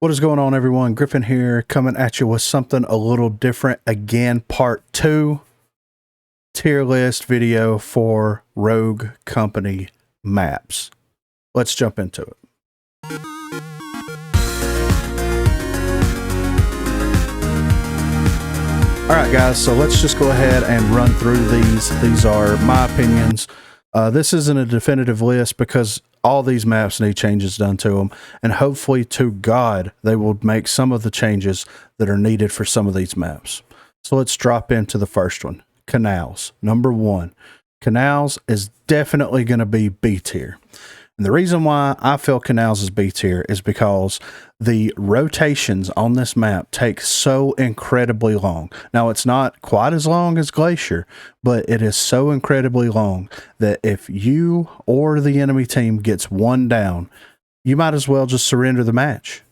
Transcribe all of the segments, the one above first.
What is going on, everyone? Griffin here, coming at you with something a little different again. Part 2 tier list video for Rogue Company maps. Let's jump into it. Alright guys, so let's just go ahead and run through these. These are my opinions. This isn't a definitive list because all these maps need changes done to them, and hopefully to God they will make some of the changes that are needed for some of these maps. So let's drop into the first one. Canals. Number 1. Canals is definitely going to be B tier. And the reason why I feel Canals is B tier is because the rotations on this map take so incredibly long. Now, it's not quite as long as Glacier, but it is so incredibly long that if you or the enemy team gets one down, you might as well just surrender the match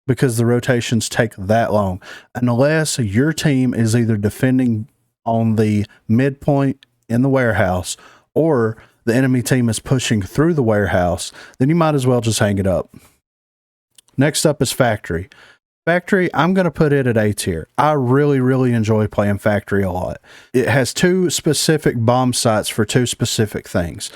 because the rotations take that long. Unless your team is either defending on the midpoint in the warehouse or the enemy team is pushing through the warehouse, then you might as well just hang it up. Next up is Factory. Factory, I'm going to put it at A tier. I really enjoy playing Factory a lot. It has 2 specific bomb sites for 2 specific things.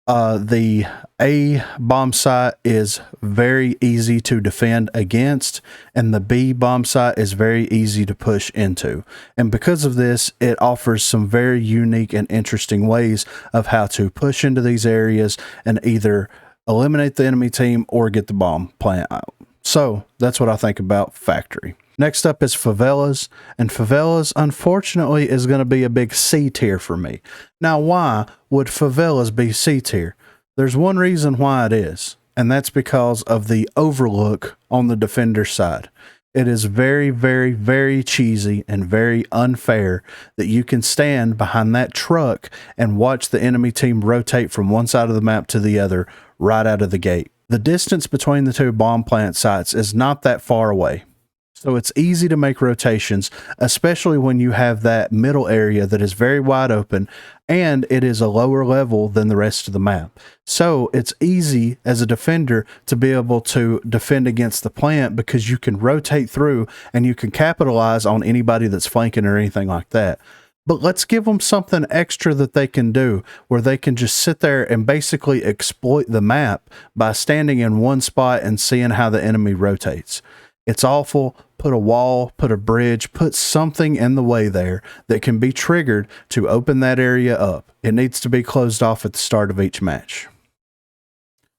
The A bomb site is very easy to defend against, and the B bomb site is very easy to push into. And because of this, it offers some very unique and interesting ways of how to push into these areas and either eliminate the enemy team or get the bomb plant out. So that's what I think about Factory. Next up is Favelas, and Favelas, unfortunately, is going to be a big C tier for me. Now, why would Favelas be C tier? There's one reason why it is, and that's because of the overlook on the defender side. It is very cheesy and very unfair that you can stand behind that truck and watch the enemy team rotate from one side of the map to the other right out of the gate. The distance between the 2 bomb plant sites is not that far away. So it's easy to make rotations, especially when you have that middle area that is very wide open and it is a lower level than the rest of the map. So it's easy as a defender to be able to defend against the plant because you can rotate through and you can capitalize on anybody that's flanking or anything like that. But let's give them something extra that they can do where they can just sit there and basically exploit the map by standing in one spot and seeing how the enemy rotates. It's awful. Put a wall, put a bridge, put something in the way there that can be triggered to open that area up. It needs to be closed off at the start of each match.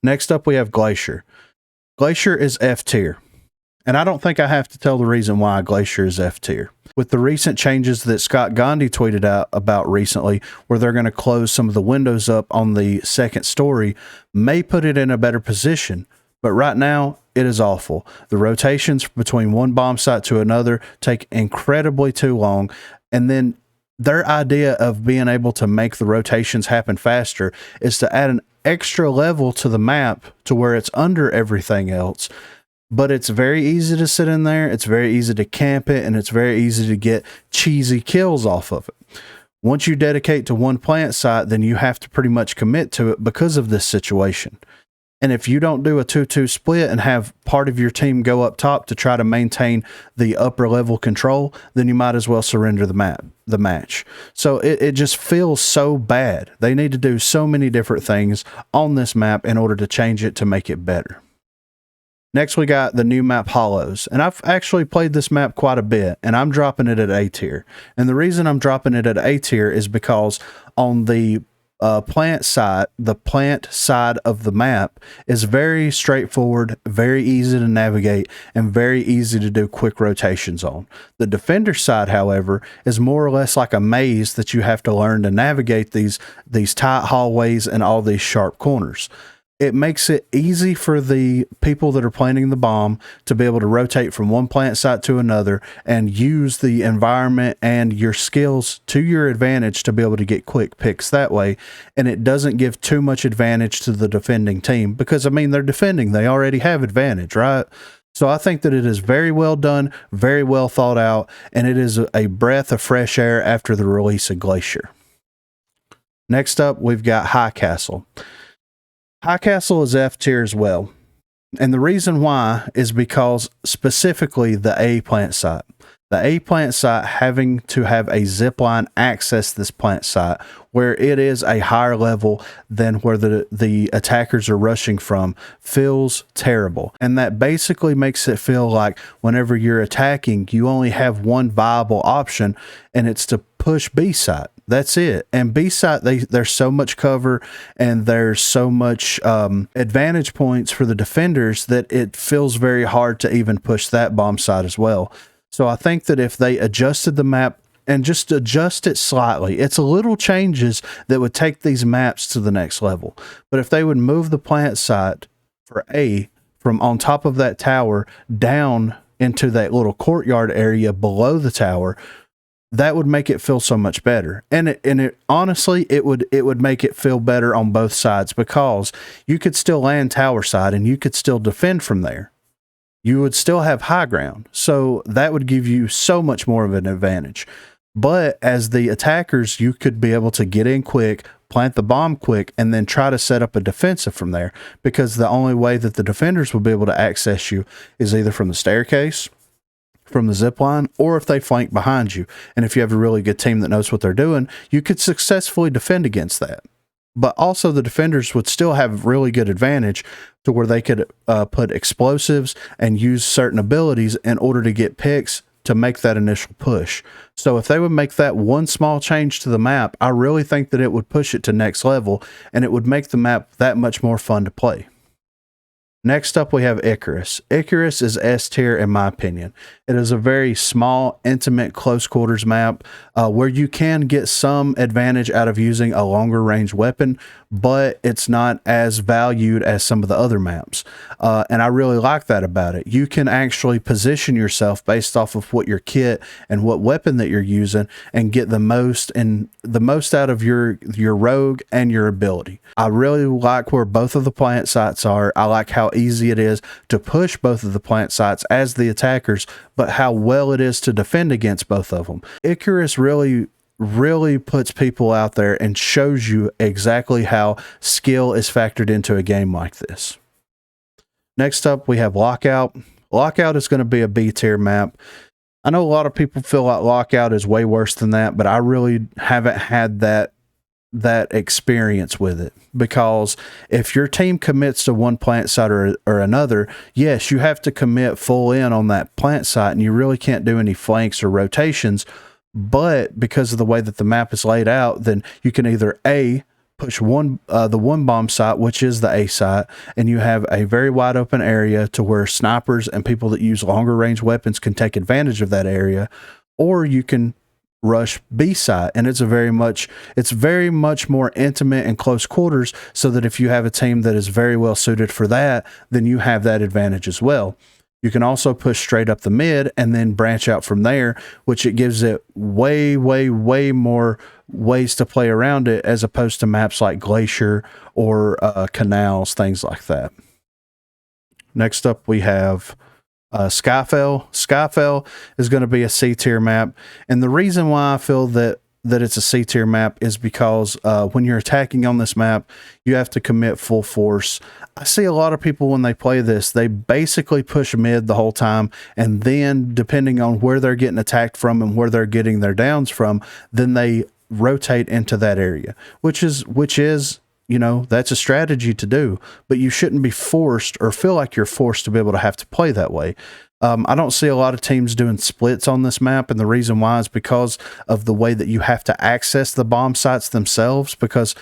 Next up, we have Glacier. Glacier is F tier. And I don't think I have to tell the reason why Glacier is F tier. With the recent changes that Scott Gandhi tweeted out about recently, where they're going to close some of the windows up on the second story, may put it in a better position. But right now, it is awful. The rotations between one bomb site to another take incredibly too long. And then their idea of being able to make the rotations happen faster is to add an extra level to the map to where it's under everything else. But it's very easy to sit in there. It's very easy to camp it, and it's very easy to get cheesy kills off of it. Once you dedicate to one plant site, then you have to pretty much commit to it because of this situation. And if you don't do a 2-2 split and have part of your team go up top to try to maintain the upper level control, then you might as well surrender the match. So it just feels so bad. They need to do so many different things on this map in order to change it to make it better. Next, we got the new map Hollows. And I've actually played this map quite a bit, and I'm dropping it at A tier. And the reason I'm dropping it at A tier is because on the plant side of the map is very straightforward, very easy to navigate, and very easy to do quick rotations on. The defender side, however, is more or less like a maze that you have to learn to navigate these tight hallways and all these sharp corners. It makes it easy for the people that are planting the bomb to be able to rotate from one plant site to another and use the environment and your skills to your advantage to be able to get quick picks that way. And it doesn't give too much advantage to the defending team because, I mean, they're defending. They already have advantage, right? So I think that it is very well done, very well thought out, and it is a breath of fresh air after the release of Glacier. Next up, we've got High Castle. High Castle is F tier as well. And the reason why is because specifically the A plant site. The A plant site having to have a zip line access this plant site where it is a higher level than where the attackers are rushing from feels terrible. And that basically makes it feel like whenever you're attacking, you only have one viable option, and it's to push B site. That's it. And B site, there's so much cover and there's so much advantage points for the defenders that it feels very hard to even push that bomb site as well. So I think that if they adjusted the map and just adjust it slightly, it's a little changes that would take these maps to the next level. But if they would move the plant site for A from on top of that tower down into that little courtyard area below the tower, that would make it feel so much better. And it honestly, it would make it feel better on both sides, because you could still land tower side and you could still defend from there. You would still have high ground. So that would give you so much more of an advantage. But as the attackers, you could be able to get in quick, plant the bomb quick, and then try to set up a defensive from there, because the only way that the defenders will be able to access you is either from the staircase, from the zip line, or if they flank behind you. And if you have a really good team that knows what they're doing, you could successfully defend against that. But also the defenders would still have really good advantage to where they could put explosives and use certain abilities in order to get picks to make that initial push. So if they would make that one small change to the map, I really think that it would push it to next level, and it would make the map that much more fun to play. Next up, we have Icarus. Icarus is S tier in my opinion. It is a very small, intimate, close quarters map where you can get some advantage out of using a longer range weapon, but it's not as valued as some of the other maps. And I really like that about it. You can actually position yourself based off of what your kit and what weapon that you're using and get the most out of your rogue and your ability. I really like where both of the plant sites are. I like how easy it is to push both of the plant sites as the attackers, but how well it is to defend against both of them. Icarus really puts people out there and shows you exactly how skill is factored into a game like this. Next up, we have Lockout. Lockout is going to be a B tier map. I know a lot of people feel like Lockout is way worse than that, but I really haven't had that experience with it, because if your team commits to one plant site or another, yes, you have to commit full in on that plant site and you really can't do any flanks or rotations. But because of the way that the map is laid out, then you can either A, push the one bomb site, which is the A site, and you have a very wide open area to where snipers and people that use longer range weapons can take advantage of that area, or you can rush B site, and it's very much more intimate and close quarters, so that if you have a team that is very well suited for that, then you have that advantage as well. You can also push straight up the mid and then branch out from there, which it gives it way more ways to play around it, as opposed to maps like Glacier or Canals, things like that. Next up, we have Skyfell. Skyfell is going to be a C tier map, and the reason why I feel that it's a C tier map is because when you're attacking on this map, you have to commit full force. I see a lot of people when they play this, they basically push mid the whole time, and then depending on where they're getting attacked from and where they're getting their downs from, then they rotate into that area, which is that's a strategy to do, but you shouldn't be forced or feel like you're forced to be able to have to play that way. I don't see a lot of teams doing splits on this map, and the reason why is because of the way that you have to access the bomb sites themselves. Because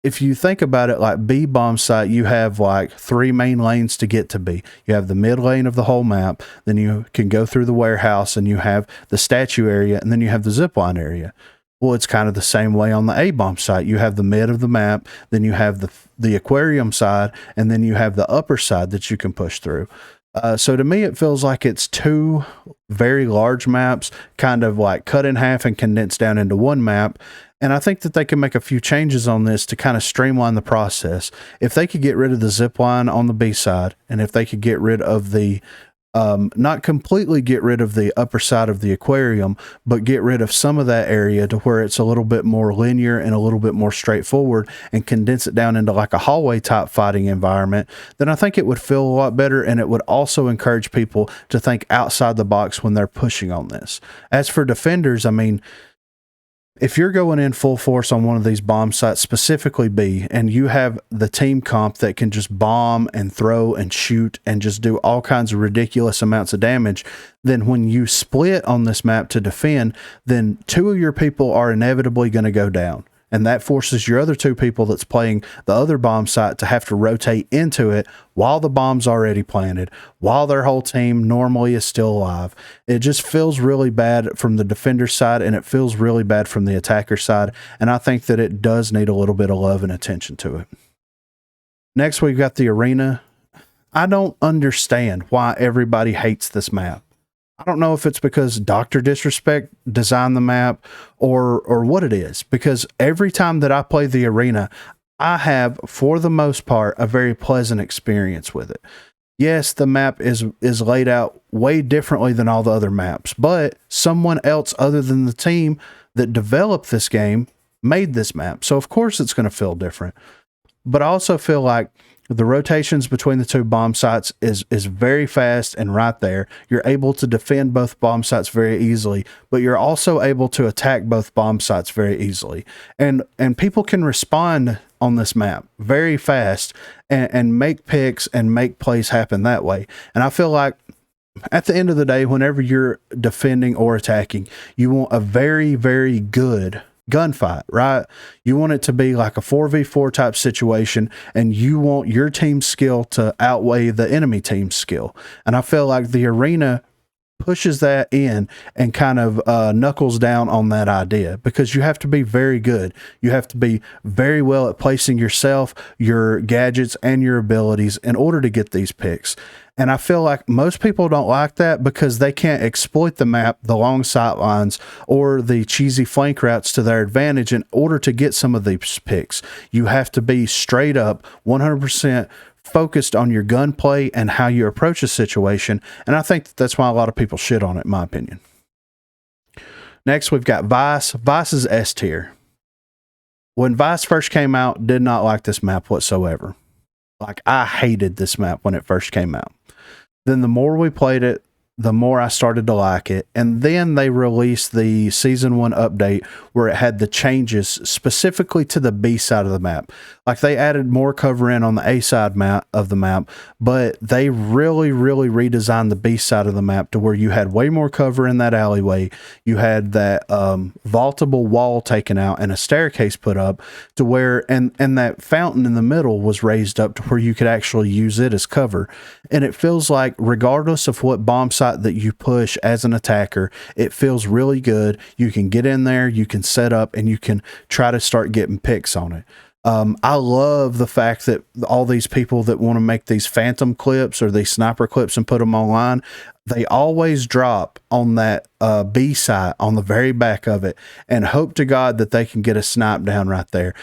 if you think about it, like B bomb site, you have like 3 main lanes to get to B. You have the mid lane of the whole map, then you can go through the warehouse, and you have the statue area, and then you have the zipline area. Well, it's kind of the same way on the A-bomb site. You have the mid of the map, then you have the aquarium side, and then you have the upper side that you can push through. So to me, it feels like it's 2 very large maps, kind of like cut in half and condensed down into one map. And I think that they can make a few changes on this to kind of streamline the process. If they could get rid of the zip line on the B side, and if they could get rid of the not completely get rid of the upper side of the aquarium, but get rid of some of that area to where it's a little bit more linear and a little bit more straightforward, and condense it down into like a hallway type fighting environment, then I think it would feel a lot better, and it would also encourage people to think outside the box when they're pushing on this. As for defenders, I mean, if you're going in full force on one of these bomb sites, specifically B, and you have the team comp that can just bomb and throw and shoot and just do all kinds of ridiculous amounts of damage, then when you split on this map to defend, then two of your people are inevitably going to go down. And that forces your other two people that's playing the other bomb site to have to rotate into it while the bomb's already planted, while their whole team normally is still alive. It just feels really bad from the defender side, and it feels really bad from the attacker side. And I think that it does need a little bit of love and attention to it. Next, we've got the arena. I don't understand why everybody hates this map. I don't know if it's because Dr. Disrespect designed the map or what it is, because every time that I play the arena, I have, for the most part, a very pleasant experience with it. Yes, the map is laid out way differently than all the other maps, but someone else other than the team that developed this game made this map. So of course it's going to feel different. But I also feel like the rotations between the two bomb sites is very fast and right there. You're able to defend both bomb sites very easily, but you're also able to attack both bomb sites very easily. And people can respond on this map very fast and make picks and make plays happen that way. And I feel like at the end of the day, whenever you're defending or attacking, you want a very, very good gunfight, right? You want it to be like a 4v4 type situation, and you want your team's skill to outweigh the enemy team's skill. And I feel like the arena pushes that in and kind of knuckles down on that idea, because you have to be very good. You have to be very well at placing yourself, your gadgets, and your abilities in order to get these picks. And I feel like most people don't like that because they can't exploit the map, the long sight lines, or the cheesy flank routes to their advantage in order to get some of these picks. You have to be straight up 100% focused on your gunplay and how you approach a situation. And I think that's why a lot of people shit on it, in my opinion. Next, we've got Vice. Vice is S tier. When Vice first came out, did not like this map whatsoever. Like, I hated this map when it first came out. Then the more we played it, the more I started to like it. And then they released the Season 1 update where it had the changes specifically to the B side of the map. Like, they added more cover in on the A side of the map, but they really, really redesigned the B side of the map to where you had way more cover in that alleyway. You had that vaultable wall taken out and a staircase put up to where, and that fountain in the middle was raised up to where you could actually use it as cover. And it feels like regardless of what bomb site that you push as an attacker, it feels really good. You can get in there, you can set up, and you can try to start getting picks on it. I love the fact that all these people that want to make these phantom clips or these sniper clips and put them online, they always drop on that B site on the very back of it and hope to God that they can get a snipe down right there.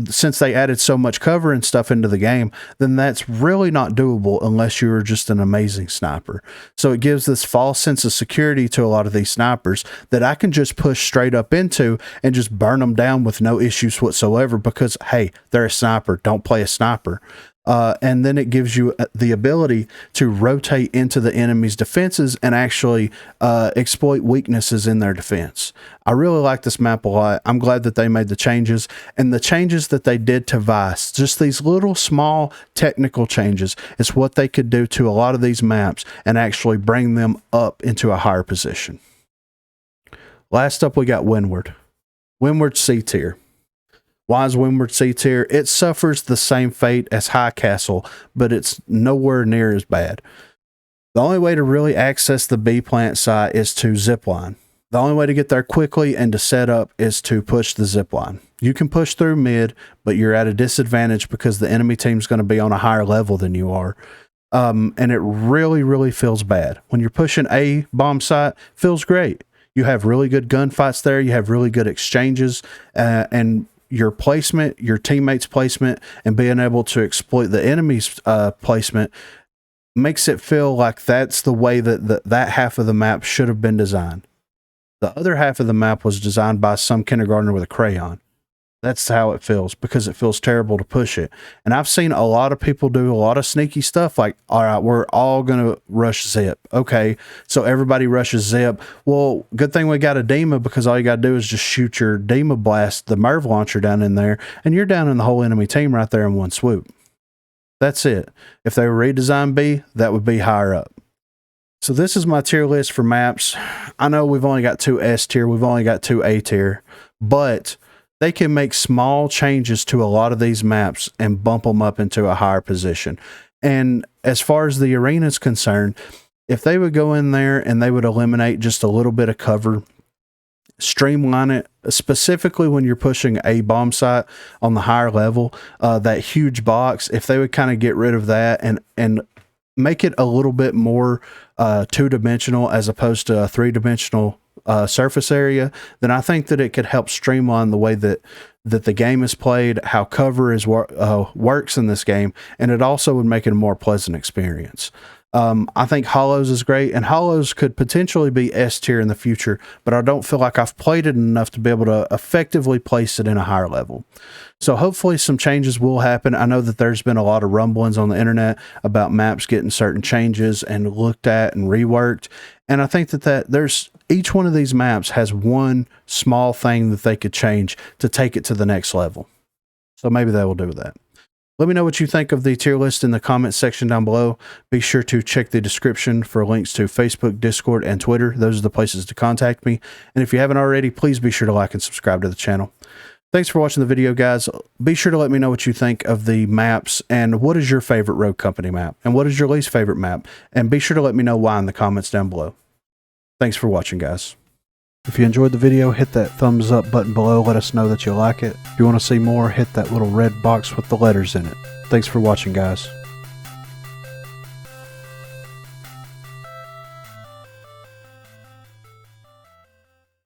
Since they added so much cover and stuff into the game, then that's really not doable unless you're just an amazing sniper. So it gives this false sense of security to a lot of these snipers that I can just push straight up into and just burn them down with no issues whatsoever because, hey, they're a sniper. Don't play a sniper. And then it gives you the ability to rotate into the enemy's defenses and actually exploit weaknesses in their defense. I really like this map a lot. I'm glad that they made the changes, and the changes that they did to Vice, just these little small technical changes, is what they could do to a lot of these maps and actually bring them up into a higher position. Last up, we got Windward. Windward C tier. Why is Windward C tier? It suffers the same fate as High Castle, but it's nowhere near as bad. The only way to really access the B plant site is to zipline. The only way to get there quickly and to set up is to push the zipline. You can push through mid, but you're at a disadvantage because the enemy team's going to be on a higher level than you are. And it really, really feels bad. When you're pushing A bomb site, feels great. You have really good gunfights there. You have really good exchanges, and your placement, your teammates' placement, and being able to exploit the enemy's placement makes it feel like that's the way that that half of the map should have been designed. The other half of the map was designed by some kindergartner with a crayon. That's how it feels, because it feels terrible to push it. And I've seen a lot of people do a lot of sneaky stuff like, all right, we're all going to rush zip. Okay, so everybody rushes zip. Well, good thing we got a Dima, because all you got to do is just shoot your Dima blast, the Merv launcher down in there, and you're down in the whole enemy team right there in one swoop. That's it. If they redesigned B, that would be higher up. So this is my tier list for maps. I know we've only got 2 S tier, we've only got 2 A tier, but they can make small changes to a lot of these maps and bump them up into a higher position. And as far as the arena is concerned, if they would go in there and they would eliminate just a little bit of cover, streamline it, specifically when you're pushing a bomb site on the higher level, that huge box, if they would kind of get rid of that and make it a little bit more two-dimensional as opposed to a three-dimensional surface area, then I think that it could help streamline the way that the game is played, how cover is works in this game, and it also would make it a more pleasant experience. I think Hollows is great, and Hollows could potentially be S tier in the future, but I don't feel like I've played it enough to be able to effectively place it in a higher level. So hopefully some changes will happen. I know that there's been a lot of rumblings on the internet about maps getting certain changes and looked at and reworked, and I think that there's each one of these maps has one small thing that they could change to take it to the next level. So maybe they will do that. Let me know what you think of the tier list in the comments section down below. Be sure to check the description for links to Facebook, Discord, and Twitter. Those are the places to contact me. And if you haven't already, please be sure to like and subscribe to the channel. Thanks for watching the video, guys. Be sure to let me know what you think of the maps and what is your favorite Rogue Company map and what is your least favorite map. And be sure to let me know why in the comments down below. Thanks for watching, guys. If you enjoyed the video, hit that thumbs up button below. Let us know that you like it. If you want to see more, hit that little red box with the letters in it. Thanks for watching, guys.